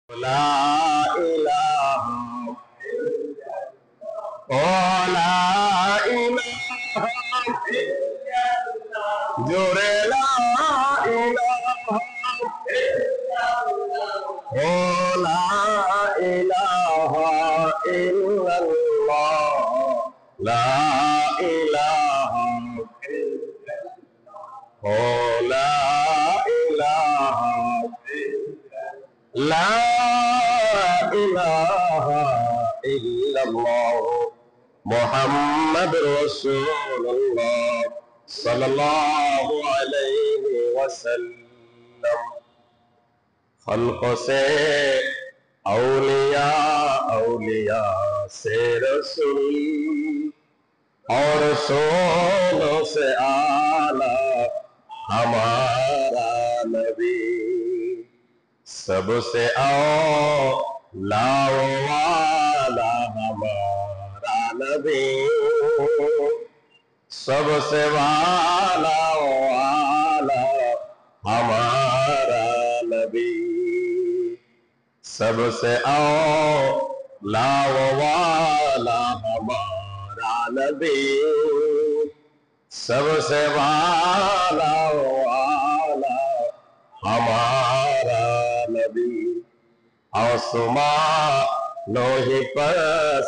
লা ইলাহা ও লা ইলাহা জোরে লা ইলাহা ও লা ইলাহা ইল্লাল্লাহ লা ইলাহা ও লা ইলাহা লা ইলাহা ইল্লাল্লাহ মুহাম্মাদুর রাসূলুল্লাহ सल्लल्लाहु अलैहि वसल्लम। खल्क़ से औलिया, औलिया से रसूल और रसूलों से आला हमारा नबी। सबसे औला वाला हमारा नबी, सबसे वाला वाला हमारा नबी। सबसे औला वाला हमारा नबी, सबसे वाला वाला हमारा नबी। आसमानों ही पर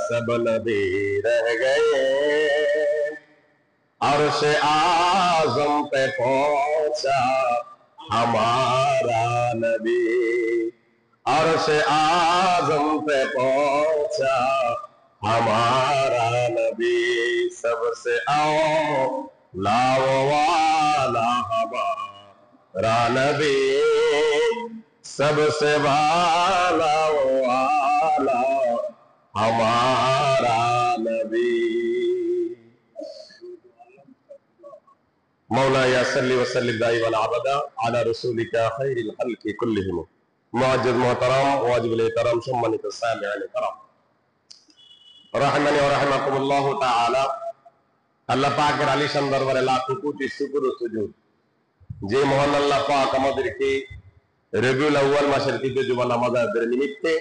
सब नबी रह गए, अर्श आज़म पे पहुंचा हमारा नबी। अर्श आज़म पे पहुंचा हमारा नबी। सबसे औला वाला हमारा नबी, सबसे वाला वाला हमारा नबी। मौलाया सल्ली व सल्लिम दाइमन अबदा अला रसूलिका खैरिल खल्क़ि कुल्लिहिम। मुअज्जज़ मोहतरम वाजिबुल एहतराम सम्मानित सामिईन करम, रहमानी व रहमाकुमुल्लाह ताआला। আল্লাহ পাকের আলিশান দরবারে লাখো কোটি শুকর ও সুজুদ, যে মহান আল্লাহ পাক আমাদেরকে রবিউল আউয়াল মাসের তৃতীয় জুমা নামাজ আদায়ের নিমিত্তে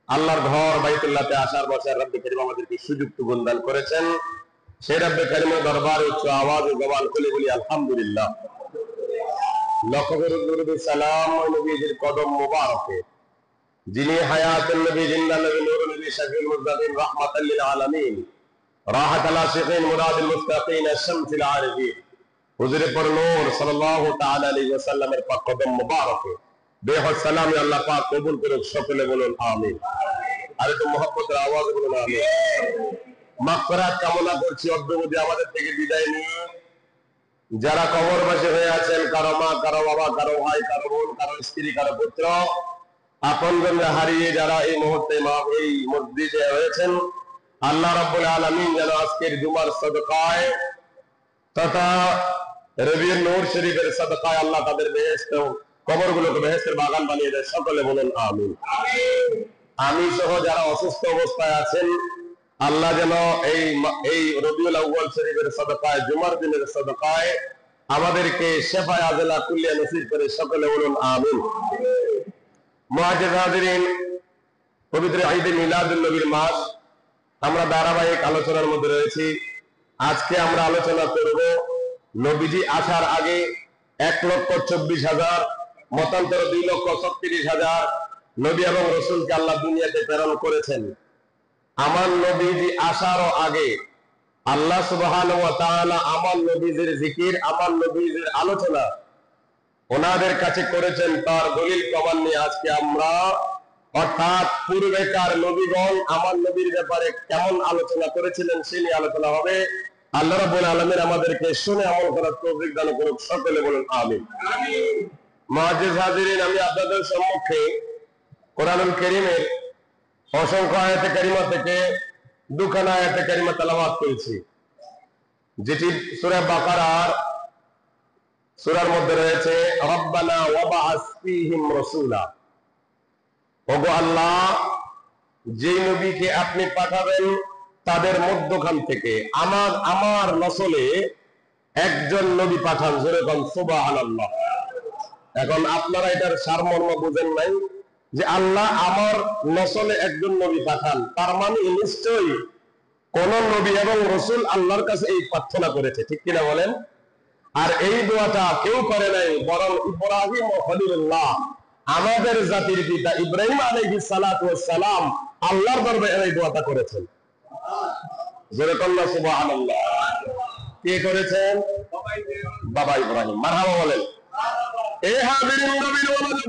আল্লাহর ঘর বাইতুল্লাহতে আসার বছর রব্বে কারীম আমাদেরকে সুযোগ সুবন দান করেছেন। সেই রব্বে কারীমের দরবারে উচ্চ আওয়াজ ও জবান খুলে বলি আলহামদুলিল্লাহ। লক্ষ করে দরুদ সালাম ও নবীজির কদম মোবারকে, যিনি হায়াতুন নবী, জিন্দা নবী, নূর নবী, শফিউল মুজতাবিন, রাহমাতাল লিল আলামিন, রাহাতুল আশিকিন, মুরাদুল মুত্তাকিন, শামসুল আরিফিন, হুজুরে পর নূর সাল্লাল্লাহু তাআলা আলাইহি ওয়াসাল্লামের পাক কদম মোবারকে বেহদ সালামে আল্লাহ পাক কবুল করুক। সকলে বলুন আমিন। আর একটু মহব্বতের আওয়াজ বলুন আমিন। মাগফিরাত কামনা করছি অদ্যবধি আমাদের থেকে বিদায় নিয়ে যারা কবরবাসী হয়ে আছেন, কারো মা, কারো বাবা, কারো ভাই, কারো বোন, কারো স্ত্রী, কারো পুত্র, আপনজনরা হারিয়ে যারা এই মুহূর্তে এই মসজিদে হয়েছেন, আল্লাহ রাব্বুল আলামিন যেন আজকের জুমার সদকায় তথা রবিউল নূর শরীফের সদকায় আল্লাহ তাদের বেহেশত কবরগুলোকে বেহেশতের বাগান বানিয়ে দেয়। সকলে বলুন আমিন। আমি সহ যারা অসুস্থ অবস্থায় আছেন, আল্লাহ যেন এই রবিউল আউয়াল শরীফের সদকায়, জুমার দিনের সদকায় আমাদেরকে শেফায়ে আজলা কুল্লিয়া নসিব করে। সকলে বলুন আমিন। মুআজ্জিজ হাজিরিন, পবিত্র ঈদে মিলাদুন নবীর মাস, আমরা ধারাবাহিক আলোচনার মধ্যে রয়েছি। আজকে আমরা আলোচনা করব নবীজি আসার আগে 1,24,000, মতান্তর 2,36,000 নবী এবং রাসূলকে আল্লাহ দুনিয়াতে প্রেরণ করেছেন। আমার নবীজি আসারও আগে আল্লাহ সুবহানাহু ওয়া তাআলা আমার নবীজির জিকির, আমার নবীজির আলোচনা ওনাদের কাছে করেছেন। তার দলিল প্রমাণ নিয়ে আজকে আমরা, অর্থাৎ পূর্বেকার নবীগণ আমার নবীর ব্যাপারে কেমন আলোচনা করেছিলেন সে নিয়ে আলোচনা হবে। আল্লাহ রাব্বুল আলামিন আমাদেরকে শুনে আমল করার তৌফিক দান করুক। সকলে বলুন আমিন। মুআজ্জিজ হাজিরিন, আমি আপনাদের সম্মুখে কোরআনুল কারীমের অসংখ্য আয়াতে কারিমা থেকে দুখানা আয়াতে কারিমা তেলাওয়াত করেছি, যেটি সূরা বাকারার সূরার মধ্যে রয়েছে রব্বানা ওয়াবআস ফীহিম রাসূলা। ওগো আল্লাহ, যে নবীকে আপনি পাঠাবেন তাদের মধ্যখান থেকে আমার নসলে একজন নবী পাঠান। জোরে বলুন সুবহানাল্লাহ। এখন আপনারা এটার সারমর্ম বুঝেন নাই, যে আল্লাহ আমার নসলে একজন নবী পাঠান, তার মানে নিশ্চয়ই কোন নবী এবং রসুল আল্লাহর কাছে এই প্রার্থনা করেছে, ঠিক কিনা বলেন? আর এই দোয়াটা কেউ করে নাই, বরং ইব্রাহিম ও খলিলুল্লাহ আমাদের জাতির পিতা ইব্রাহিম আলাইহিস সালাতু ওয়াস সালাম আল্লাহর দরবারে এই দোয়াটা করেছেন। জোরে কল্লা সুবহানাল্লাহ। কে করেছেন? বাবা ইব্রাহিম। মারহাবা বলেন। এই হাজিরিন নবীর ওয়ালাদ,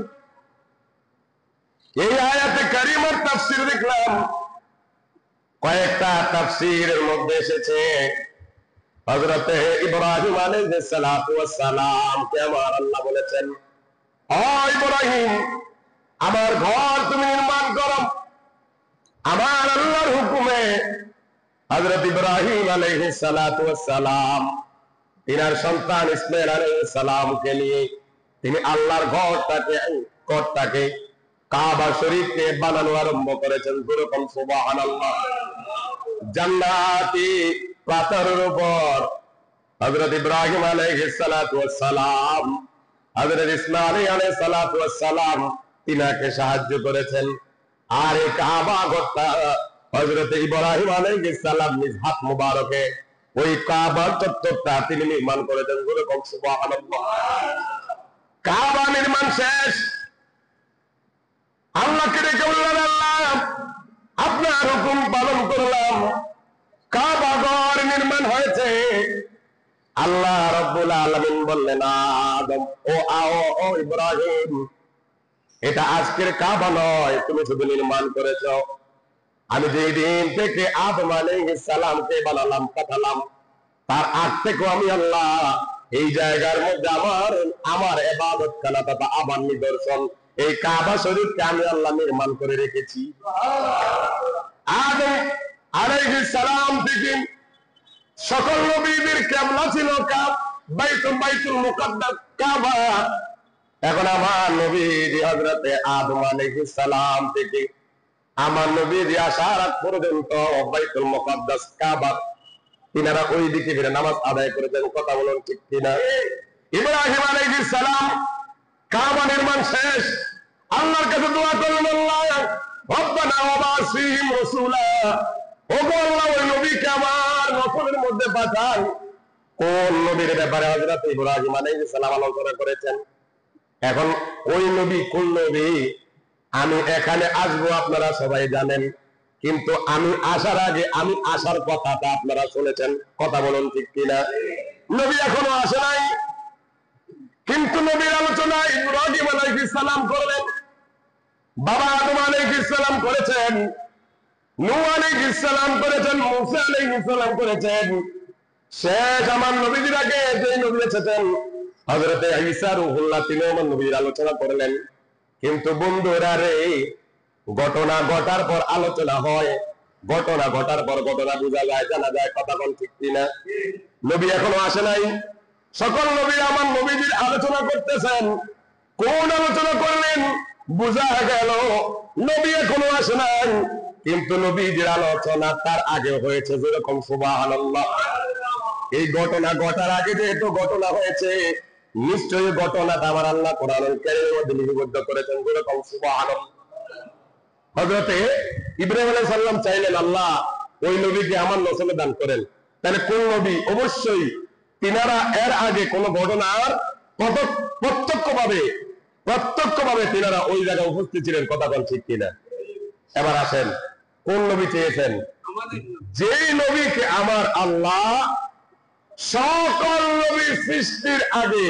এই আয়াতে কারিমার তাফসীর দেখলাম, কয়েকটা তাফসীরের মধ্যে এসেছে হযরত ইব্রাহিম আলাইহিস সালাতু ওয়াস সালাম কে আমার আল্লাহ বলেছেন, ও ইব্রাহিম আমার ঘর তুমি নির্মাণ করো। আমার আল্লাহর হুকুমে হযরত ইব্রাহিম আলাইহিস সালাতু ওয়াস সালাম তিনার সন্তান ইসমাঈল আলাইহিস সালামকে নিয়ে তিনি আল্লাহর ঘরটাকে কাবা শরীফকে বানানো আরম্ভ করেছেন। যেরকম সুবহানাল্লাহ। জান্নাতি পাথরের উপর হযরত ইব্রাহিম আলাইহিস সালাতু ওয়াস সালাম হযরত ইসমাঈল আলাইহিস সালাতু ওয়াস সালাম তিনাকে সাহায্য করেছেন। আর এই কাবা ঘরটা হযরত ইব্রাহিম আলাইহিস সালাম নিজ হাত মুবারকে ওই কাবা চত্বরটা তিনি নির্মাণ করেছেন। যেরকম সুবহানাল্লাহ। কাবা নির্মাণ শেষ, আল্লাহকে ডেকে বললেন, আল্লাহ আপনার হুকুম পালন করলাম, কাবা ঘর নির্মাণ হয়েছে। আল্লাহ রাব্বুল আলামিন বললেন, আদম ও ইব্রাহিম, এটা আজকের কাবা নয়, তুমি শুধু নির্মাণ করেছো। আমি যেই দিন থেকে আদম আলাইহিস সালামকে বানালাম, পাঠালাম, তার আগ থেকেও আমি আল্লাহ এই জায়গার মধ্যে আমার ইবাদত খানা তথা আমার নিদর্শন এই কাবা শরীফকে আমি আল্লাহ নির্মাণ করে রেখেছি। আদম আলাইহিস সালাম থেকে সকল নবীদের কিবলা ছিল বাইতুল মুকাদ্দাস কাবা। এখন আমার নবী হযরত আদম আলাইহিস সালাম থেকে আমার নবী আসার আগ পর্যন্ত বাইতুল মুকাদ্দাস কাবা তিনারা ওই দিকে ফিরে নামাজ আদায় করেছেন। কথা বলুন ঠিক কিনা? ইব্রাহিম আলাইহিস সালাম কাবা নির্মাণ শেষ, আল্লাহর কাছে দোয়া করলেন, আল্লাহ রব্বানা ওয়া বা'স ফীহিম রাসূলা, ও আল্লাহ ওই নবীকে আমার নসলের মধ্যে পাঠান। কোন নবীর ব্যাপারে হযরত ইব্রাহিম আলাইহিস সালাম আলোচনা করেছেন। এখন ওই নবী কোন নবী আমি এখানে আসবো আপনারা সবাই জানেন, কিন্তু আমি আসার আগে আমি আসার কথাটা আপনারা শুনেছেন। কথা বলুন ঠিক কিনা? নবী এখনো আসে নাই, কিন্তু নবীর আলোচনা ইব্রাহিম আলাইহিস সালাম করলেন, বাবা আদম আলাইহিস সালাম করেছেন, নূহ আলাইহিস সালাম করেছেন, মূসা আলাইহিস সালাম করেছেন। শেষ আমার নবীদের আগে যে নবী এসেছেন হযরত ঈসা রূহুল্লাহ, তিনি আমার নবীর আলোচনা করলেন। কিন্তু বন্ধুরা রে, ঘটনা ঘটার পর আলোচনা হয়, ঘটনা ঘটার পর ঘটনা বোঝা যায়, জানা যায়। কথা কোন ঠিক কিনা? নবী এখনো আসে নাই, সকল নবী আমার নবীদের আলোচনা করতেছেন। কোন আলোচনা করলেন? বোঝা গেল নবী এখনো আসে নাই, কিন্তু নবীদের আলোচনা তার আগে হয়েছে। যেরকম সুবহানাল্লাহ। এই ঘটনা ঘটার আগে যেহেতু ঘটনা হয়েছে, নিশ্চয়ই ঘটনাটা আমার আল্লাহ কোরআনুল কারীমের মধ্যে লিপিবদ্ধ করেছেন। যেরকম সুবহানাল্লাহ। হযরত ইব্রাহিম আলাইহিস সালাম চাইলেন, আল্লাহ ওই নবীকে আমার নসলে দান করেন। তাহলে কোন নবী? অবশ্যই তিনারা এর আগে কোন ঘটনার প্রত্যক্ষভাবে তিনারা ওই জায়গায় উপস্থিত ছিলেন। কথা বল ঠিক কিনা? এবার আসেন, কোন নবী চেয়েছেন? যেই নবীকে আমার আল্লাহ সকল নবী সৃষ্টির আগে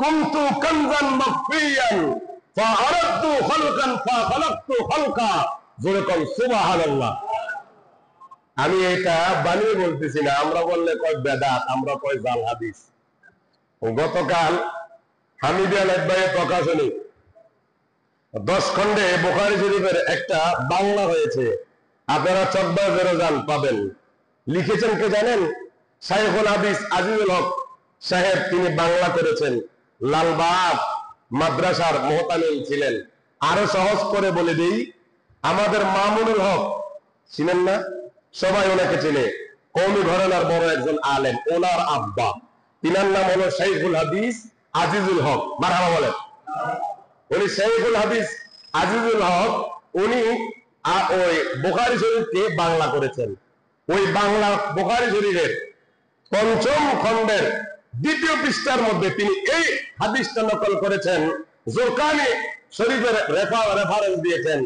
কুনতু কানজান মাখফিয়ান ফাআরাদতু খালকান ফাখালাকতু খালকা। যেরকম সুবহানাল্লাহ। আমি এটা বানিয়ে বলতেছি না, আমরা বললে কয় বেদাত, আমরা কয় জাল হাদিস। গতকাল হামিদিয়া লাইব্রেরি প্রকাশনী 10 খণ্ডে বুখারী শরীফের একটা বাংলা হয়েছে, আপনারা চকবাজারে যান পাবেন। লিখেছেন কে জানেন? শাইখুল হাদিস আজিজুল হক সাহেব, তিনি বাংলা করেছেন। লালবাগ মাদ্রাসার মুহতামিম ছিলেন। আরো সহজ করে বলে দিই, আমাদের মামুনুল হক ছিলেন না? সবাই ওনাকে চিনে, কওমি ঘরানার বড় একজন আলেম। ওনার আব্বা, তিনার নাম হলো শাইখুল হাদিস আজিজুল হক। মারহাবা বলেন। উনি শাইখুল হাদিস আজিজুল হক উনি ওই বুখারী শরীফকে বাংলা করেছেন। ওই বাংলা বুখারী শরীফের ৫ম খণ্ডের ২য় পৃষ্ঠার মধ্যে তিনি এই হাদিসটা নকল করেছেন। জোরকানি শরীফের রেফারেন্স দিয়েছেন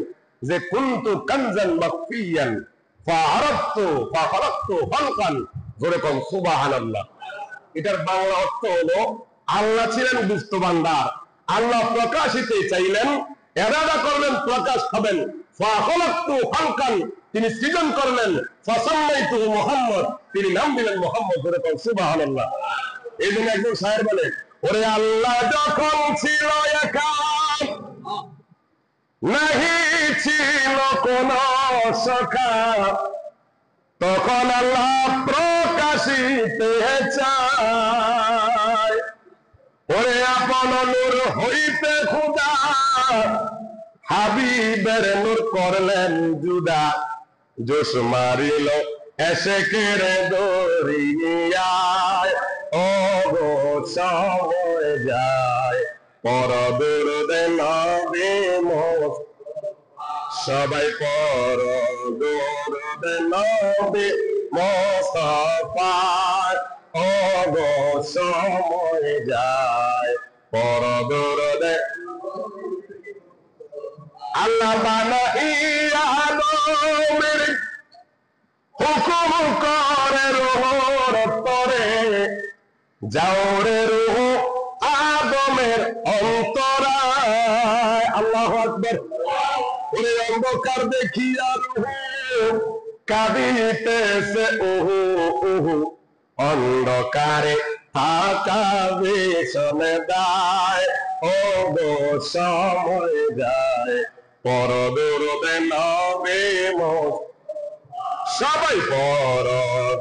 যে কুনতু কানজান মাকফিয়ান ফাআরাদতু ফাখালাকতু খালকান, জোরে কোন সুবহানাল্লাহ। এটার বাংলা অর্থ হলো আল্লাহ ছিলেন গুপ্ত ভান্ডার, আল্লাহ প্রকাশিতে চাইলেন, এরাদা করলেন প্রকাশ হবেন। ফাখালাকতু খালকান, তিনি সৃজন করলেন। ফাসাম্মাইতু মুহাম্মদ, তিনি নাম দিলেন মুহাম্মদ, জোরে কোন সুবহানাল্লাহ। এই জন্য একজন শায়ের বলে, ওরে আল্লাহ যখন ছিল একা, নাহি ছিল কোন সখা, তখন আল্লাহ প্রকাশিতে চায়। ওরে আপন নূর হইতে খুদা, হাবিবের নূর করলেন জুদা। জোশ মারিল এশেকের দরিয়ায়, ও গো সময় যায় পর দুরুদে নবী সবাই পর দুরুদে নবী মুস্তাফার, ও গো সময় যায় পর দুরুদে। আল্লাহ বানাইয়া আদমের হুকুম করে রোহর তরে, যাওরে রূহ আদমের অন্তরায়। আল্লাহু আকবার। ওরে অন্ধকার দেখিয়া রূহ কাঁদিতেছে ওহু ওহু, অন্ধকারে থাকা ভীষণে দায়, ও গো সময় যায় পর দুরুদে নবী সবাই পর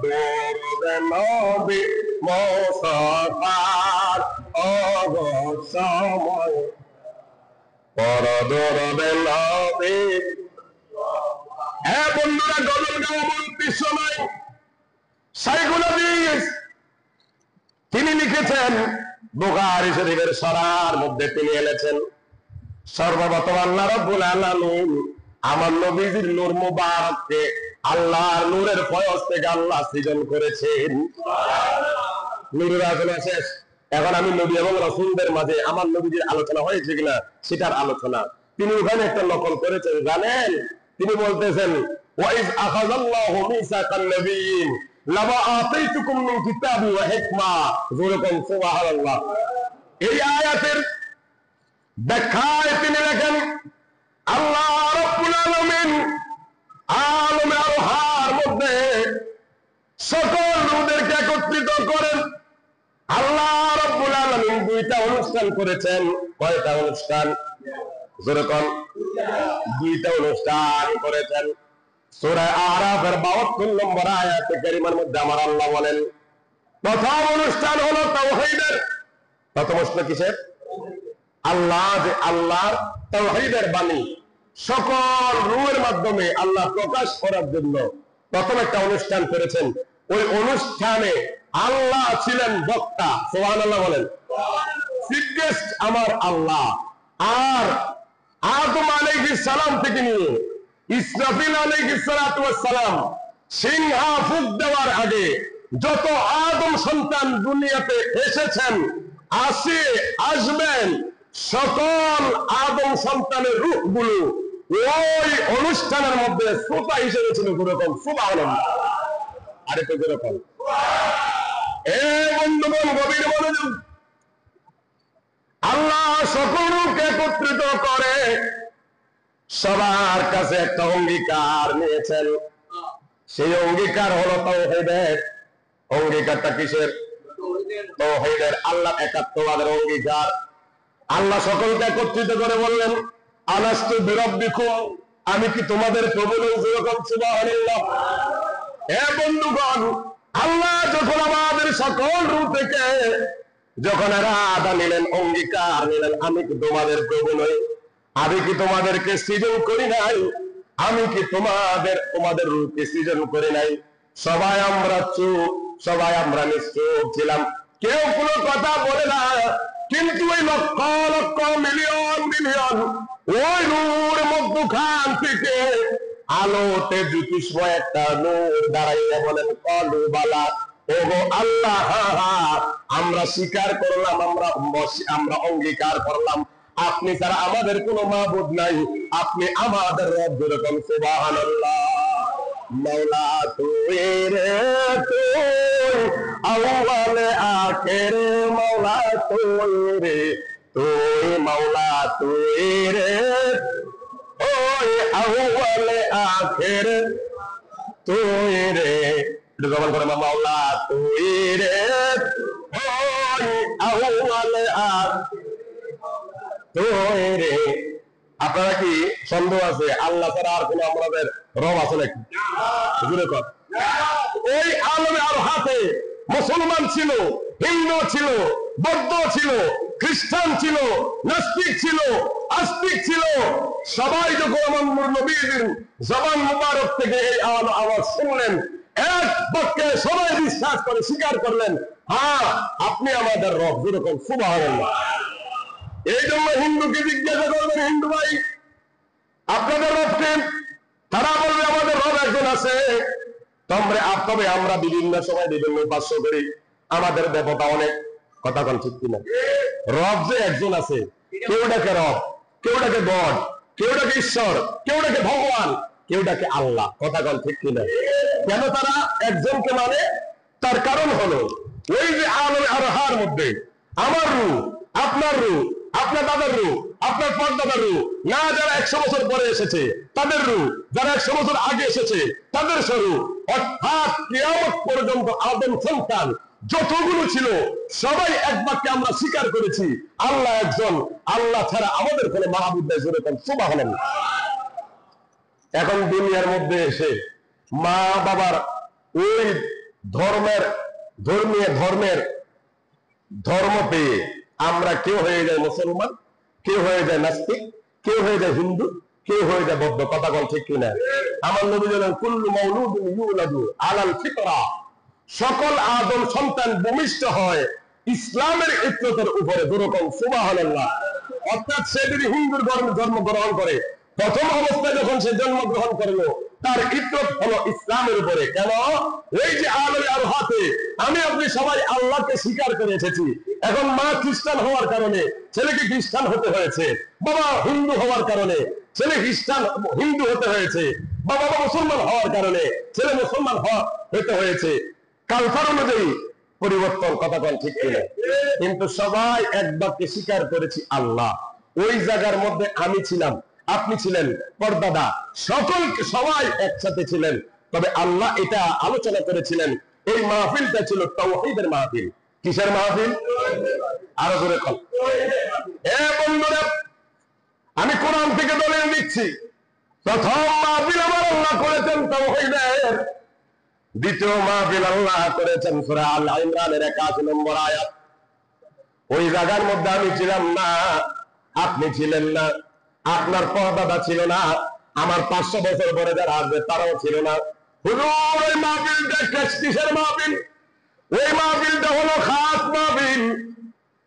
দুরুদে নবী মুস্তাফার, ও গো সময় পর দুরুদে নবী। হ্যাঁ বন্ধুরা, গজল গাওয়া বড় উদ্দেশ্য নয়। শাইখুল হাদিস তিনি লিখেছেন, বুখারী শরীফের সরার মধ্যে তিনি এনেছেন, সর্বপ্রথম আল্লাহ রাব্বুল আলামিন আমার নবীজির নূর মুবারককে আল্লাহর নূরের ফয়জ থেকে আল্লাহ সৃজন করেছেন। নূরের আলোচনা শেষ, এখন আমি নবী এবং রাসূলদের মাঝে আমার নবীজির আলোচনা হয়েছে কিনা সেটার আলোচনা। তিনি ওখানে একটা নকল করেছেন, জানেন? তিনি বলতেছেন, ওয়াইজ আখাযাল্লাহু মিসাকান নাবিয়্যিন লামা আতাইতুকুম মিন কিতাবি ওয়া হিকমা, জোরে কোন সুবহানাল্লাহ। এই আয়াতের ব্যাখ্যায় তিনি লেখেন, আল্লাহ রাব্বুল আলামিন আলমে আরহার মধ্যে সকল রূহদেরকে একত্রিত করেন। আল্লাহ রাব্বুল আলামিন দুইটা অনুষ্ঠান করেছেন। কয়টা অনুষ্ঠান? জোরে কোন। দুইটা অনুষ্ঠান করেছেন। সূরা আরাফের ৭২ নম্বর আয়াতে কারিমার মধ্যে আমার আল্লাহ বলেন, প্রথম অনুষ্ঠান হলো তাওহীদের। প্রথম অনুষ্ঠান কিসের? আল্লাহ যে আল্লাহর তাওহীদের বাণী সকল রূহের মাধ্যমে আল্লাহ প্রকাশ করার জন্য প্রথম একটা অনুষ্ঠান করেছেন। ওই অনুষ্ঠানে আল্লাহ ছিলেন বক্তা। সুবহানাল্লাহ বলেন। চিফ গেস্ট আমার আল্লাহ। আর আদম আলাইহিস সালাম থেকে নিয়ে ইসরাফিল আলাইহিস সালাতু ওয়াস সালাম সিংহা ফুঁক দেওয়ার আগে যত আদম সন্তান দুনিয়াতে এসেছেন, আসবেন, সকল আদম সন্তানের রূহগুলো ওই অনুষ্ঠানের মধ্যে শ্রোতা হিসেবে ছিল। যেরকম সুবহানাল্লাহ। আরেকটু যেরকম, এ বন্ধুগণ গভীর মনোযোগ। আল্লাহ সকল রূহকে একত্রিত করে সবার কাছে একটা অঙ্গীকার নিয়েছেন। সেই অঙ্গীকার হলো তাওহীদের। অঙ্গীকারটা কিসের? তাওহীদের, আল্লাহ একাত্মবাদের অঙ্গীকার। আল্লাহ সকলকে একত্রিত করে বললেন, আলাস্তু বিরাব্বিকুম, আমি কি তোমাদের প্রভু নই? যেরকম সুবহানাল্লাহ। হে বন্ধুগণ, আল্লাহ যখন আমাদের সকল রূহ থেকে যখন এরাদা নিলেন, অঙ্গীকার নিলেন, আমি কি তোমাদের প্রভু নই? আমি কি তোমাদেরকে সৃজন করি নাই? আমি কি তোমাদের রূপকে সৃজন করি নাই? সবাই আমরা চুপ, সবাই আমরা নিশ্চুপ ছিলাম। কেউ কোনো কথা বলে না, কিন্তু ওই লক্ষ লক্ষ মিলিয়ন মিলিয়ন ওই নূর মধ্যখান থেকে আলোতে জ্যোতিষ্ম একটা নূর দাঁড়াইয়া বলেন কলুবালা, ওগো আল্লাহ, আমরা স্বীকার করলাম, আমরা অঙ্গীকার করলাম আপনি ছাড়া আমাদের কোনো মাবুদ নাই, আপনি আমাদের রব। যেরকম সুবহানাল্লাহ। মৌলা তুই রে তুই আউয়াল আখির, মৌলা তুই রে তুই, মৌলা তুই রে ওই আউয়াল আখির তুই রে। জবান করে মাওলা তুই রে ওই আউয়াল আখির তুই রে। আপনারা কি সন্দেহ আছে আল্লাহ ছাড়া আর কোন আমাদের রব আছে নাকি? ওই আলমে আর হাতে মুসলমান ছিল, হিন্দু ছিল, বৌদ্ধ ছিল, খ্রিস্টান ছিল, নাস্তিক ছিল, আস্তিক ছিল, সবাই যখন আমার নবীর জবান মুবারক থেকে এই আওয়াজ শুনলেন, এক বাক্যে সবাই বিশ্বাস করে স্বীকার করলেন, হ্যাঁ আপনি আমাদের রব। যেরকম সুবহানাল্লাহ। এই জন্য হিন্দুকে জিজ্ঞাসা করবেন, হিন্দু ভাই আপনাদের রব কে? তারা বলবে আমাদের রব একজন আছে। তবে আমরা বিভিন্ন সময় বিভিন্ন উপাস্য করি, আমাদের দেবতা অনেক। কথা কোন ঠিক কিনা? রব যে একজন আছে, কেউ ডাকে রব, কেউ ডাকে গড, কেউ ডাকে ঈশ্বর, কেউ ডাকে ভগবান, কেউ ডাকে আল্লাহ। কথা কোন ঠিক কিনা? কেন তারা একজনকে মানে? তার কারণ হলো ওই যে আলমে আরহার মধ্যে আমার রূহ, আপনার রূহ, আপনার দাদার রূহ, আপনার পরদাদার রূহ, না যারা 100 বছর পরে এসেছে তাদের রূহ, যারা 100 বছর আগে এসেছে তাদের স্বরূপ, অর্থাৎ কিয়ামত পর্যন্ত আদম সন্তান যতগুলো ছিল সবাই এক বাক্যে আমরা স্বীকার করেছি আল্লাহ একজন, আল্লাহ ছাড়া আমাদের কোনো মাহবুব নাই। যেরকম সুবহানাল্লাহ। এখন দুনিয়ার মধ্যে এসে মা বাবার ওই ধর্মের ধর্ম পেয়ে আমরা কেউ হয়ে যায় মুসলমান, কেউ হয়ে যায় নাস্তিক, কেউ হয়ে যায় হিন্দু, কেউ হয়ে যায় বৌদ্ধ। কথা বল ঠিক কিনা? আমার নবী বলেন কুল্লু মাউলুদিন ইউলাদু আলাল ফিতরা, সকল আদম সন্তান ভূমিষ্ঠ হয় ইসলামের ইত্রতের উপরে। যেরকম সুবহানাল্লাহ। অর্থাৎ সে যদি হিন্দুর জন্মগ্রহণ করে, প্রথম অবস্থায় যখন সে জন্মগ্রহণ করলো তার ইত্রত হলো ইসলামের উপরে। কেন? ওই যে আলমে আর হাতে আমি আপনি সবাই আল্লাহকে স্বীকার করে এসেছি। এখন মা খ্রিস্টান হওয়ার কারণে ছেলেকে খ্রিস্টান হতে হয়েছে, বাবা হিন্দু হওয়ার কারণে ছেলে হিন্দু হতে হয়েছে, বাবা মুসলমান হওয়ার কারণে ছেলে মুসলমান হতে হয়েছে। কালচার অনুযায়ী পরিবর্তন। কথা বল ঠিক কিনা? কিন্তু সবাই এক বাক্যে স্বীকার করেছি আল্লাহ। ওই জায়গার মধ্যে আমি ছিলাম, আপনি ছিলেন, পরদাদা, সবাই একসাথে ছিলেন। তবে আল্লাহ এটা আলোচনা করেছিলেন, এই মাহফিলটা ছিল তাওহীদের মাহফিল। কিসের মাহফিল? আরো জোরে বল। বন্ধুরা, আমি কোরআন থেকে দলিল দিচ্ছি। প্রথম মাহফিল আমার আল্লাহ করেছেন তাওহীদের, দ্বিতীয় মাহফিল আল্লাহ করেছেন সূরা আল ইমরানের 81 নম্বর আয়াত। ওই জায়গার মধ্যে আমি ছিলাম না, আপনি ছিলেন না, আপনার পরদাদা ছিল না, আমার 500 বছর পরে যারা আসবে তারাও ছিল না। হুজুর ওই মাহফিলটা কিসের মাহফিল? ওই মাহফিলটা হলো খাস মাহফিল,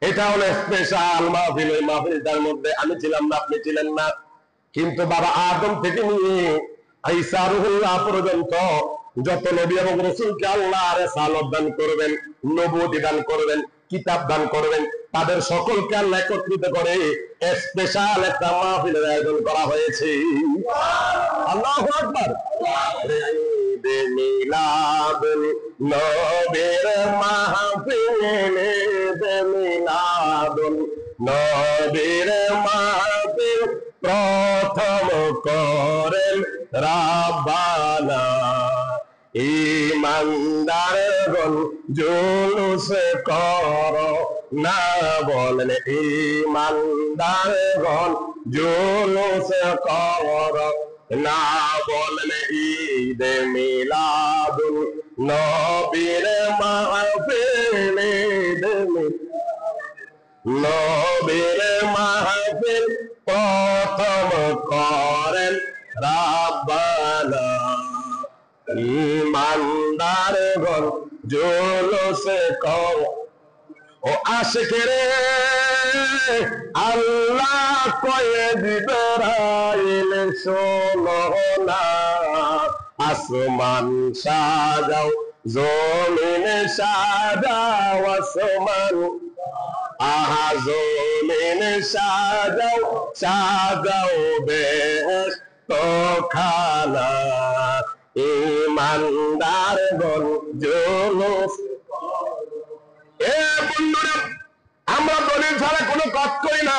এটা হলো স্পেশাল মাহফিল। ওই মাহফিলটার মধ্যে আমি ছিলাম না, আপনি ছিলেন না। কিন্তু বাবা আদম থেকে নিয়ে ঈসা রূহুল্লাহ পর্যন্ত যত নবী এবং রাসূলকে আল্লাহ রিসালাত দান করবেন, নবুয়তি দান করবেন, কিতাব দান করবেন, তাদের সকলকে আল্লাহ একত্রিত করে স্পেশাল একটা মাহফিলের আয়োজন করা হয়েছে। আল্লাহু আকবার। ঈদ মিলাদ নবীর মাহফিল, ঈদ মিলাদ নবীর মাহফিল প্রথম করেন রাব্বানা। ঈমানদারগণ জুলুস করো না, বলেন ঈমানদারগণ জুলুস করো না, বলেন ঈদ মিলাদুন নবীর মাহফিল, ঈদ নবীর মাহফিল প্রথম করেন রাব্বানা। ঈমানদারগণ জুলুস করো ও আশিকেরে আল্লাহ কয়ে জিবরাইল শোনো না, আসমান সাজাও জমিন সাজাও, আসমান আহা জমিন সাজাও সাজাও বেহেশত খানা, ইমানদার গণ জুলুস। এ বন্ধুরা, আমরা দলিল ছাড়া কোনো কাজ করি না।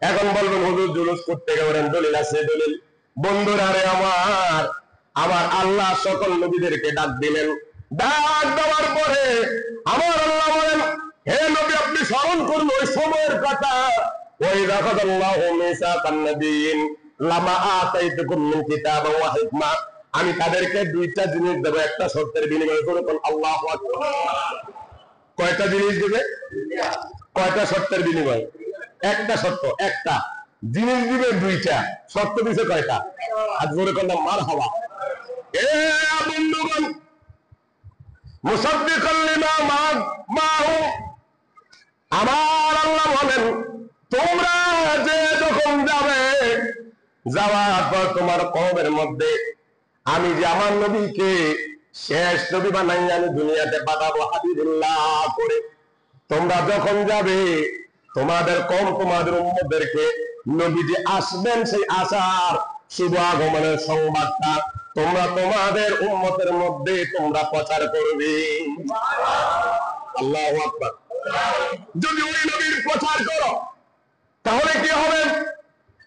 এখন বলবেন হুজুর জুলুস করতে গেলেন, দলিল আছে দলিল। বন্ধুরা রে আমার, আমার আল্লাহ সকল নবীদেরকে ডাক দিলেন। ডাক দেওয়ার পরে আমার আল্লাহ বলেন, হে নবী আপনি স্মরণ করুন ওই সময়ের কথা। ওই রাখাদাল্লাহু মিসাকান নাবিয়িন লামা আতাইতুকুম মিন কিতাবিন ওয়া হিকমা, আমি তাদেরকে দুইটা জিনিস দেব একটা শর্তের বিনিময়ে। বলুন আল্লাহু আকবার। কয়টা জিনিস দিবে? কয়টা শর্তের বিনিময়ে? একটা শর্ত, একটা জিনিস দিবে দুইটা, শর্ত দিছে কয়টা? আজ বলে কন্যা মার হাওয়া। এ বন্ধুগণ, মুসাদ্দিকাল লিমা মাহু, আমার আল্লাহ বলেন তোমরা যে যখন যাবে, যাওয়ার পর তোমার কওমের মধ্যে আমি যে আমার নবীকে শেষ নবী বানাই আমি দুনিয়াতে পাঠাবো হাবিবুল্লাহ করে, তোমরা যখন যাবে তোমাদের কওম তোমাদের উম্মতদেরকে নবীজি আসবেন সেই আসার শুভ আগমনের সংবাদটা তোমরা তোমাদের উম্মতের মধ্যে তোমরা প্রচার করবে। আল্লাহু আকবার। যদি ওই নবীর প্রচার করো তাহলে কি হবে?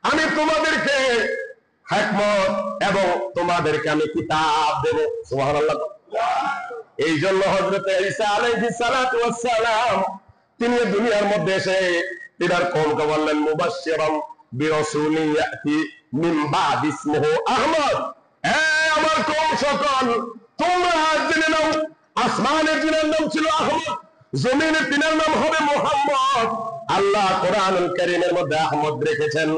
আমি তোমাদেরকে হিকমত এবং তোমাদেরকে আমি কিতাব দেব। সুবহানাল্লাহ। এই জন্য হযরত ঈসা আলাইহিস সালাতু ওয়াস সালাম তিনি দুনিয়ার মধ্যে এসে তিনার কওমকে বললেন মুবাশশিরাম বিরাসূলিন ইয়াতি মিন বাদ ইসমুহু আহমদ। হে আমার কওম সকল, তোমরা জেনে নাও আসমানের যিনার নাম ছিল আহমদ, জমিনের তিনার নাম হবে মুহাম্মদ। আল্লাহ কোরআনুল কারীমের মধ্যে আহমদ রেখেছেন।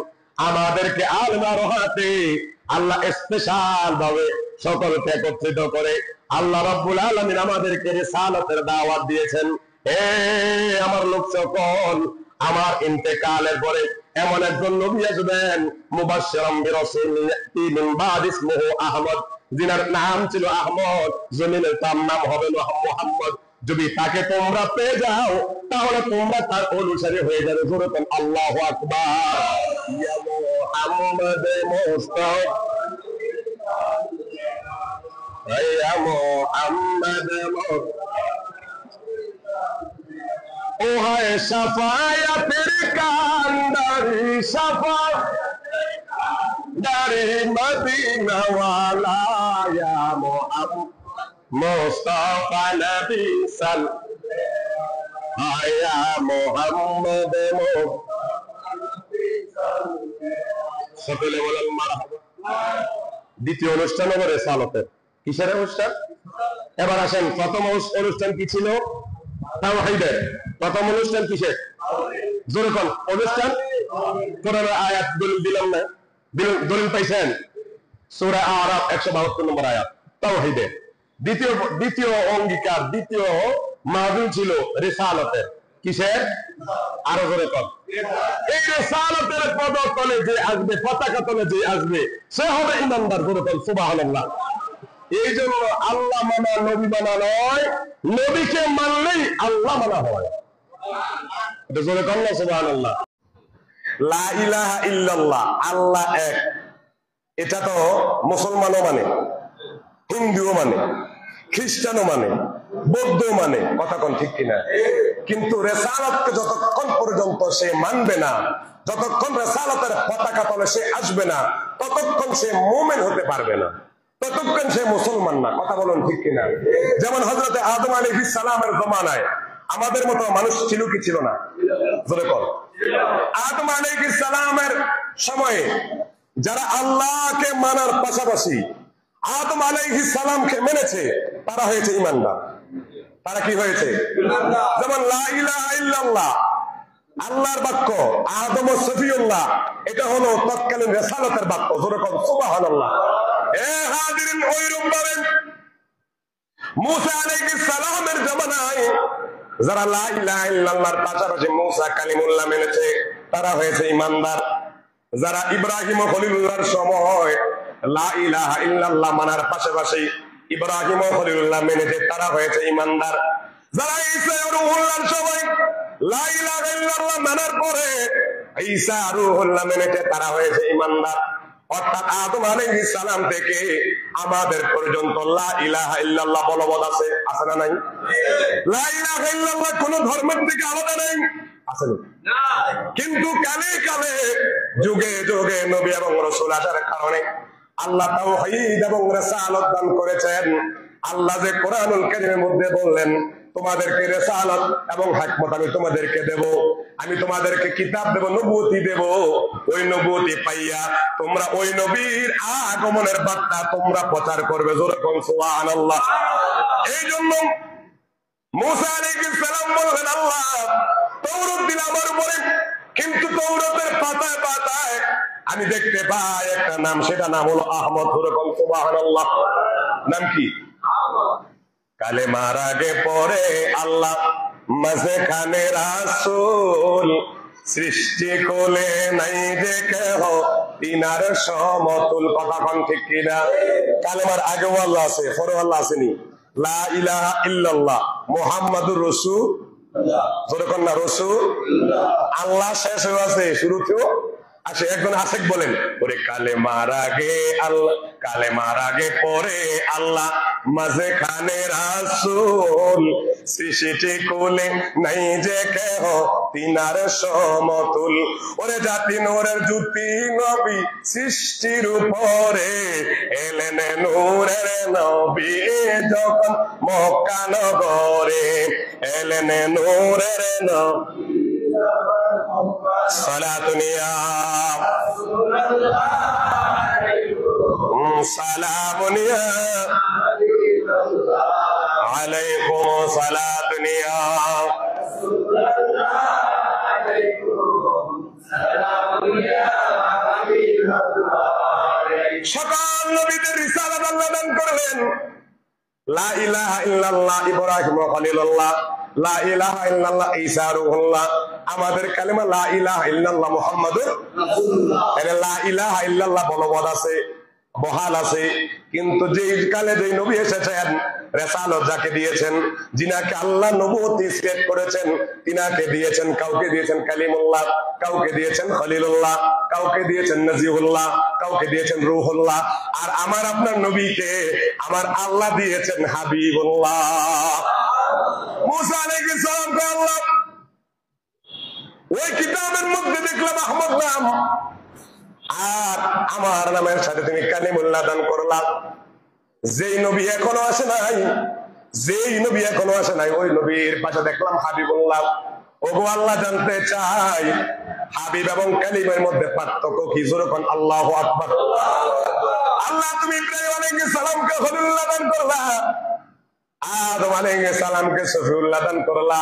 আমাদেরকে আলমা রহাতে আল্লাহ স্পেশাল ভাবে সকলকে একত্রিত করে আল্লাহ রাব্বুল আলামিন আমাদেরকে রিসালাতের দাওয়াত দিয়েছেন। হে আমার লোক সকল, আমার ইন্তেকালের পরে এমন একজন নবী আসবেন মুবাশশিরাম বিরাসূলিন ইয়াতি মিন বাদ ইসমুহু আহমদ, যিনার নাম ছিল আহমদ, জমিনের তার নাম হবে মুহাম্মদ। যদি তাকে তোমরা পেয়ে যাও তাহলে তোমরা তার অনুসারী হয়ে যাবে। জোরে বলেন আল্লাহু আকবার। ইয়া মুহাম্মদ মুস্তাফা, ইয়া মুহাম্মদ ও হায় শাফায়াতের কান্দারি, শাফায়াতের মদিনা ওয়ালা, ইয়া মুহাম্মদ মুস্তাফা নবী সাল্লাল্লাহু ইয়া মুহাম্মদ সকলে বলেন মারহাবা। দ্বিতীয় অনুষ্ঠান হবে রিসালাতের। কিসের অনুষ্ঠান? এবার আসেন, প্রথম অনুষ্ঠান কি ছিল? তাওহীদের। প্রথম অনুষ্ঠান কিসের? জোরে কোন অনুষ্ঠান? কোরআনের আয়াত দলিল দিলাম না, দলিল পাইছেন? সূরা আরাফ 172 নম্বর আয়াত, তাওহীদের। দ্বিতীয় অঙ্গীকার, দ্বিতীয় মাহফিল ছিল রিসালাতের। কিসের? আরো জোরে কোন। এই রিসালাতের পদতলে যে আসবে, পতাকা তলে যে আসবে সে হবে ইমানদার। জোরে কোন সুবহানাল্লাহ। এই জন্য আল্লাহ মানা নবী মানা নয়, নবীকে মানলেই আল্লাহ মানা হয়। এটা জোরে কোন না সুবহানাল্লাহ। লা ইলাহা ইল্লাল্লাহ, আল্লাহ এক, এটা তো মুসলমানও মানে, হিন্দুও মানে, খ্রিস্টানও মানে, বৌদ্ধ মানে, কথা কোন ঠিক কিনা? কিন্তু রিসালাতকে যতক্ষণ পর্যন্ত সে মানবে না, যতক্ষণ রিসালাতের পতাকা তলে সে আসবে না, ততক্ষণ সে মুমিন হতে পারবে না, ততক্ষণ সে মুসলমান না। কথা বলুন ঠিক কিনা? যেমন হযরত আদম আলাইহিস সালামের জমানায় আমাদের মতো মানুষ ছিল কি ছিল না? জোরে বল। আদম আলাইহিস সালামের সময়ে যারা আল্লাহকে মানার পাশাপাশি আদম আলাইহিস সালামকে মেনেছে তারা হয়েছে ঈমানদার। তারা কি হয়েছে? যেমন লা ইলাহা ইল্লাল্লাহ আল্লাহর বাক্য, আদম ও সফিউল্লাহ এটা হলো তৎকালীন রিসালাতের বাক্য। জোরে বল সুবহানাল্লাহ। এ হাজিরিন, ওইরকম ভাবে মুসা আলাইহিস সালামের জামানায় যারা লা ইলাহা ইল্লাল্লাহর পাশাপাশি মুসা কালিমুল্লাহ মেনেছে তারা হয়েছে ইমানদার। যারা ইব্রাহিম ও খলিলুল্লাহর সময় লা ইলাহা ইল্লাল্লাহ মানার পাশাপাশি ইব্রাহিম ও খলিলুল্লাহ মেনেছে তারা হয়েছে ইমানদার। যারা ঈসা ও রূহুল্লাহর সময় লা ইলাহা ইল্লাল্লাহ মানার পরে ঈসা আর রূহুল্লাহ মেনেছে তারা হয়েছে ইমানদার। অর্থাৎ আদম আলাইহিস সালাম থেকে আমাদের পর্যন্ত লা ইলাহা ইল্লাল্লাহ বলবৎ আছে, আছে না নাই? লা ইলাহা ইল্লাল্লাহ কোন ধর্মের থেকে আলাদা নেই, আছে না? কিন্তু কালে কালে যুগে যুগে নবী এবং রাসূল আসার কারণে আল্লাহ তাওহীদ এবং রিসালাত দান করেছেন। আল্লাহ যে কোরআনুল কারীমের মধ্যে বললেন তোমাদেরকে রিসালাত এবং হিকমত আমি তোমাদেরকে দেব, আমি তোমাদেরকে কিতাব দেব, নবুয়তি দেব। ওই নবুয়তি পাইয়া তোমরা ওই নবীর আগমনের বার্তা তোমরা প্রচার করবে। জোরে কোন সুবহানাল্লাহ। এই জন্য মুসা আলাইহিস সালাম বললেন আল্লাহ তাওরাত দিল আমার উপরে, কিন্তু তাওরাতের পাতায় পাতায় আমি দেখতে পাই একটা নাম, সেটা নাম হলো আহমদ। জোরে কোন সুবহানাল্লাহ। নাম কি? কালেমার আগে পরে আল্লাহ মাঝখানে রাসূল, সৃষ্টি কোলে নাই যে কেহ তিনার সমতুল। কথা কোন ঠিক কিনা? কালেমার আগেও আল্লাহ আছে, পরেও আল্লাহ আসেনি। লা ইলাহা ইল্লাল্লাহ মুহাম্মাদুর রাসূলুল্লাহ। জোরে কোন না রাসূলুল্লাহ। আল্লাহ শেষেও আছে, শুরুতেও আছে। একজন আশেক বলেন ওরে কালেমার আগে আল্লাহ, কালেমার আগে পরে আল্লাহ মাঝখানে রাসূল, সৃষ্টি কোলে নাই যে কেহ তিনার সমতুল। ওরে জাতি নূরের জ্যোতি নবী সৃষ্টির উপরে এলেন নূরের নবী যখন মক্কা নগরে, এলেন নূরের নবী। সালাতুনিয়া সালামুনিয়া আলাইকুম সালাতুনিয়া সকল নবীদের রিসালাত আল্লাহ দান করলেন। লা ইলাহা ইল্লাল্লাহ ইব্রাহিম খলিলুল্লাহ, লা ইলাহা ইল্লাল্লাহ ঈসা রূহুল্লাহ। আমাদের কালেমা লা ইলাহা ইল্লাল্লাহ মুহাম্মাদুর রাসূলুল্লাহ। এর লা ইলাহা ইল্লাল্লাহ বলবৎ আছে, বহাল আছে। কিন্তু যেই কালে যেই নবী এসেছেন, রিসালাত যাকে দিয়েছেন, যিনাকে আল্লাহ নবুয়তি সেট করেছেন, তিনাকে দিয়েছেন, কাউকে দিয়েছেন কালিমুল্লাহ, কাউকে দিয়েছেন খলিলুল্লাহ, কাউকে দিয়েছেন নাজিহুল্লাহ, কাউকে দিয়েছেন রূহুল্লাহ। আর আমার আপনার নবীকে আমার আল্লাহ দিয়েছেন হাবিবুল্লাহ। মুসা আলাইহিস সালামকে আল্লাহ ওই কিতাবের মধ্যে দেখলাম আহমদ নাম, আর আমার নামের সাথে তুমি কালিমুল্লাহ দান করলাম। যেই নবী এখনো আসে নাই, যেই নবী এখনো আসে নাই, ওই নবীর পাশে দেখলাম হাবিবুল্লাহ। ওগো আল্লাহ জানতে চাই হাবিব এবং কালিমের মধ্যে পার্থক্য কি? জোরে কোন আল্লাহু আকবার। আল্লাহ তুমি ইব্রাহিম আলাইহিস সালামকে খলিলুল্লাহ দান করলা, আদম আলাইহিস সালামকে সফিউল্লাহ দান করলা,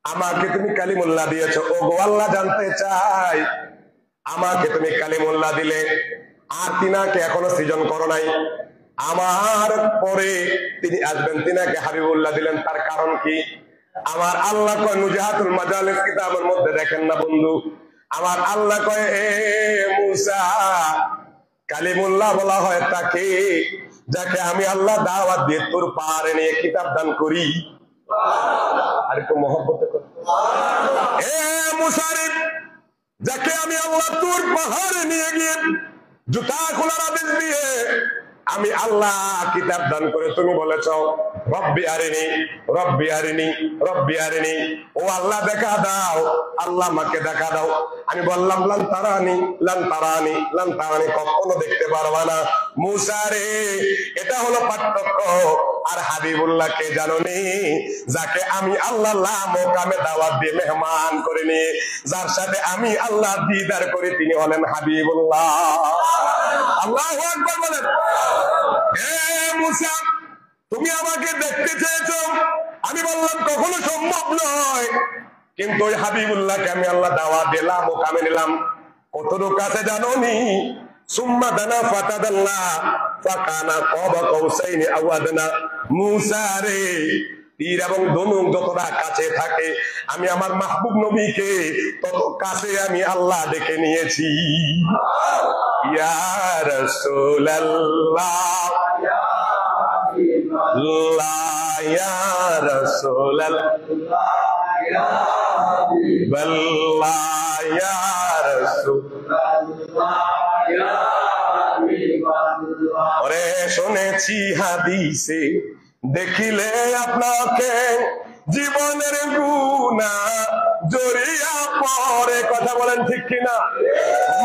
আমাকে তুমি কালিমুল্লাহ দিয়েছো। ওগো আল্লাহ জানতে চাই আমাকে তুমি কালিমুল্লাহ দিলে, আর তিনাকে এখনো সৃজন করো নাই, আমার পরে তিনি আসবেন, তিনাকে হাবিবুল্লাহ দিলেন, তার কারণ কি? আমার আল্লাহ কয় নুজাহাতুল মাজালিস কিতাবের মধ্যে দেখেন না বন্ধু, আমার আল্লাহ কয় এ মুসা কালিমুল্লাহ বলা হয় তাকে যাকে আমি আল্লাহ দাওয়াত দিয়ে তোর পারে নিয়ে কিতাব দান করি। আর একটু মহব্বতে কর। এ মুসা রে, যাকে আমি আল্লাহ তোর পাহাড়ে নিয়ে গিয়ে জুতা খোলার আদেশ দিয়ে আমি আল্লাহ কিতাব দান করে তুমি বলেছ রব্বি আরিনি রব্বি আরিনি রব্বি আরিনি, ও আল্লাহ দেখা দাও, আল্লাহ আমাকে দেখা দাও। আমি বললাম লান তারানি লান তারানি লান তারানি, কখনো দেখতে পারবা না। মুসা রে, এটা হলো পার্থক্য। আর হাবিবুল্লাহকে জানোনি, যাকে আমি আল্লাহ লা মোকামে দাওয়াত দিয়ে মেহমান করে নিয়ে যার সাথে আমি আল্লাহ দিদার করি, তিনি হলেন হাবিবুল্লাহ। আল্লাহু আকবার বলেন। হে মুসা, তুমি আমাকে দেখতে চেয়েছো, আমি বললাম কখনো সম্ভব নয়, কিন্তু ওই হাবিবুল্লাহকে আমি আল্লাহ দাওয়াত দিলাম, মোকামে নিলাম। কতটুকু কাছে জানোনি? সুম্মা দানা ফাতাদাল্লাহ ফাকানা কাবা কাউসাইনি আও আদনা। মুসা রে, তীর এবং ধনুক যতটা কাছে থাকে, আমি আমার মাহবুব নবীকে তত কাছে আমি আল্লাহ ডেকে নিয়েছি। ইয়া রাসূলুল্লাহ ইয়া রাসূলুল্লাহ ইয়া হাবিবাল্লাহ ইয়া রাসূলুল্লাহ ইয়া হাবিবাল্লাহ। ওরে শুনেছি হাদিসে, দেখিলে আপনাকে জীবনের গুনাহ জড়িয়া পড়ে। কথা বলেন ঠিক কিনা?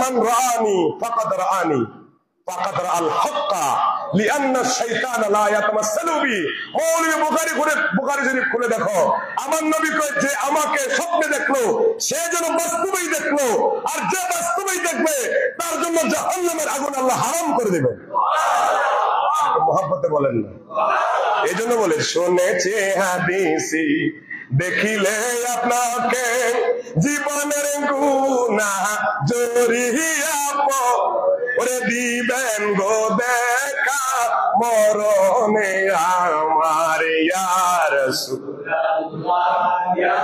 মান রাআনি ফাকাদ রাআনি ফাকাদ রাআল হাক্কা লিআন্না শাইতান লা ইয়াতামাসসালু বি। মৌলভী বুখারী শরীফ খুলে দেখো, আমার নবী কয় যে আমাকে স্বপ্নে দেখলো সে যেন বাস্তবেই দেখলো, আর যে বাস্তবেই দেখবে তার জন্য জাহান্নামের আগুন আল্লাহ হারাম করে দেবেন। মোহাব্বতে বলেন না, এই জন্য বলে শুনেছে হাদিসি, দেখিলে আপনাকে জীবনের গুনাহ জড়িয়া পড়ে দিবেন গো দেখা মরণে আমার। ইয়া রাসূলুল্লাহ ইয়া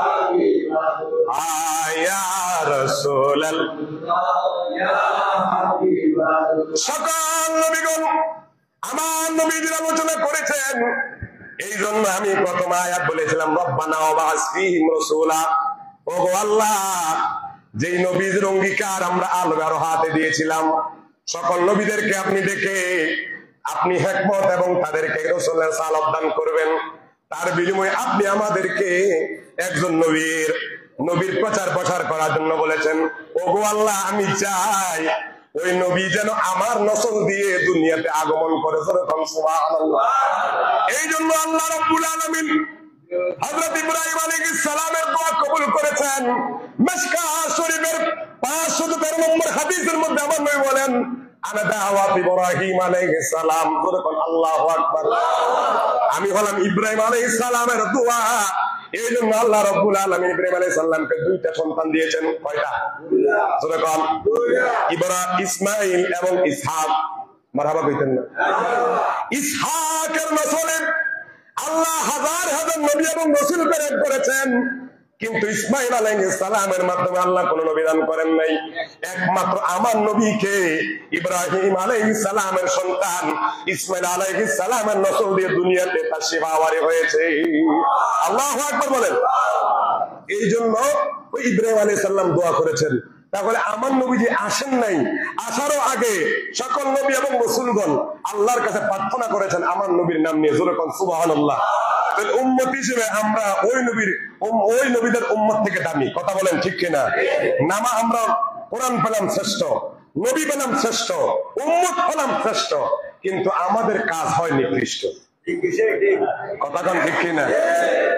হাবিবাল্লাহ ইয়া রাসূলুল্লাহ ইয়া হাবিবাল্লাহ। সকল নবীগণ আমার নবীদের আলোচনা করেছেন, এই জন্য আমি প্রথম আয়াত বলেছিলাম রব্বানা ওয়াবাস ফীহিম রাসূলা। ওগো আল্লাহ, যেই নবীদের অঙ্গীকার আমরা আলগার হাতে দিয়েছিলাম, সকল নবীদেরকে আপনি ডেকে আপনি হিকমত এবং তাদেরকে রাসূলের সালাত দান করবেন, তার বিনিময়ে আপনি আমাদেরকে একজন নবীর প্রচার প্রসার করার জন্য বলেছেন। ওগো আল্লাহ, আমি চাই ওই নবী যেন আমার নসল দিয়ে দুনিয়াতে আগমন করে। সুবহানাল্লাহ। এই জন্য আল্লাহ রাব্বুল আলামিন হযরত ইব্রাহিম আলাইহিস সালামের দোয়া কবুল করেছেন। মিশকাত শরীফের 513 নম্বর হাদিসের মধ্যে আমার নবী বলেন, আনা দাওয়াত ইব্রাহিম আলাইহিস সালাম। আল্লাহু আকবার। আমি হলাম ইব্রাহিম আলাইহিস সালামের দোয়া। এই জন্য আল্লাহ রাব্বুল আলামিন ইব্রাহিম আলাইহিস সালামকে দুইটা সন্তান দিয়েছেন। কয়টা? ইসমাইল এবং ইসহাক। মারহাবা কইতেন না? ইসহাকের নসলে আল্লাহ হাজার হাজার নবী এবং রাসূল প্রেরণ করেছেন, কিন্তু ইসমাইল আলাইহিস সালামের মাধ্যমে আল্লাহ কোন নবী দান করেন নাই। একমাত্র আমার নবীকে ইব্রাহিম আলাইহিস সালামের সন্তান ইসমাইল আলাইহিস সালামের নসল দিয়ে দুনিয়াতে তাশরীফ আওয়ারি হয়েছে। আল্লাহু আকবার বলেন। এই জন্য ওই ইব্রাহিম আলাইহিস সালাম দোয়া করেছেন। তাহলে আমার নবী যে আসেন নাই, আসারও আগে সকল নবী এবং রাসূলগণ আল্লাহর কাছে প্রার্থনা করেছেন আমার নবীর নাম নিয়ে। জোরে কোন সুবহানাল্লাহ। উম্মত হিসেবে আমরা ওই নবীদের উম্মত থেকে দামি। কথা বলেন ঠিক কিনা? নামা আমরা কোরআন পেলাম শ্রেষ্ঠ, নবী পেলাম শ্রেষ্ঠ, উম্মত পেলাম শ্রেষ্ঠ, কিন্তু আমাদের কাজ হয় নিকৃষ্ট। কথা কন ঠিক কিনা?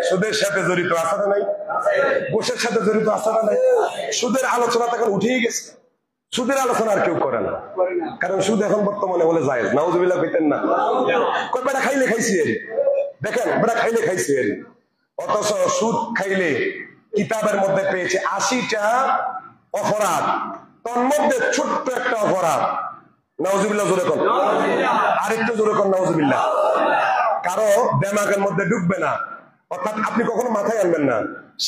সুদের সাথে জড়িত আছে না নাই? ঘুষের সাথে জড়িত আছে না নাই? সুদের আলোচনা তখন উঠেই গেছে। সুদের আলোচনা আর কেউ করে না, কারণ সুদ এখন বর্তমানে বলে জায়েজ। নাউজুবিল্লাহ কইতেন না? কই বেটা খাইলে খাইছি এর, দেখেন বেটা খাইলে খাইছি এর। অথচ সুদ খাইলে কিতাবের মধ্যে পেয়েছে 80টা অপরাধ, তার মধ্যে ছোট্ট একটা অপরাধ। নাউজুবিল্লাহ জোরে কোন, আরেকটু জোরে কোন নাউজুবিল্লাহ। কারো দিমাগের মধ্যে ঢুকবে না, অর্থাৎ আপনি কখনো মাথায় আনবেন না।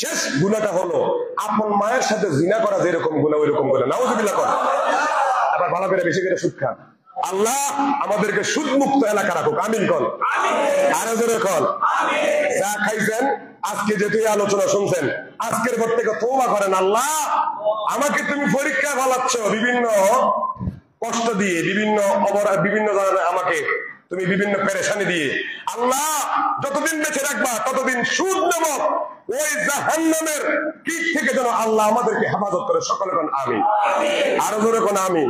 শেষ গুনাহটা হলো আপন মায়ের সাথে জিনা করা, যেরকম গুনাহ ওইরকম গুনাহ। নাউজুবিল্লাহ কোন। আবার ভালো করে বেশি করে সুদ খান। আল্লাহ আমাদেরকে সুদ মুক্ত এলাকা রাখুক। আমিন কোন। আরো জোরে কোন। যা খাইছেন আজকে যেহেতু আলোচনা শুনছেন, আজকের পর থেকে তওবা করেন। আল্লাহ আমাকে তুমি পরীক্ষা ফলাচ্ছ বিভিন্ন কষ্ট দিয়ে, বিভিন্ন অপরাধ, বিভিন্ন ধরনের আমাকে তুমি বিভিন্ন পেরেশানি দিয়ে। আল্লাহ যতদিন বেঁচে রাখবা ততদিন সুদ নামক ওই জাহান্নামের কিট থেকে যেন আল্লাহ আমাদেরকে হেফাজত করে। সকলে কোন আমিন। আরো জোরে কোন আমিন।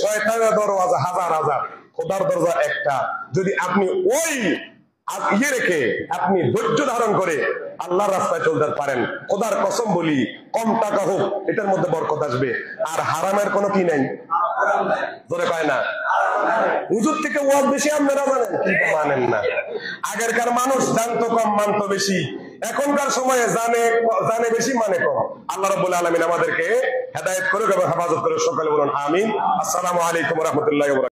শয়তানের দরওয়াজা হাজার হাজার, খোদার দরজা একটা। যদি আপনি ওই ইয়ে রেখে আপনি ধৈর্য ধারণ করে আল্লাহর রাস্তায় চলতে পারেন, খোদার কসম বলি কম টাকা হোক এটার মধ্যে বরকত আসবে। আর হারামের কোনো কি নাই, ধরে পায় না। হুজুর থেকে ওয়াজ বেশি আপনারা জানেন, কিন্তু মানেন না। আগেরকার মানুষ জানতো কম, মানতো বেশি। এখনকার সময়ে জানে বেশি, মানে কম। আল্লাহ রাব্বুল আলামিন আমাদেরকে হেদায়েত করুক এবং হেফাজত করুক। সকলে বলুন আমিন। আসসালামু আলাইকুম ওয়া রাহমাতুল্লাহি ওয়া বারাকাতুহু।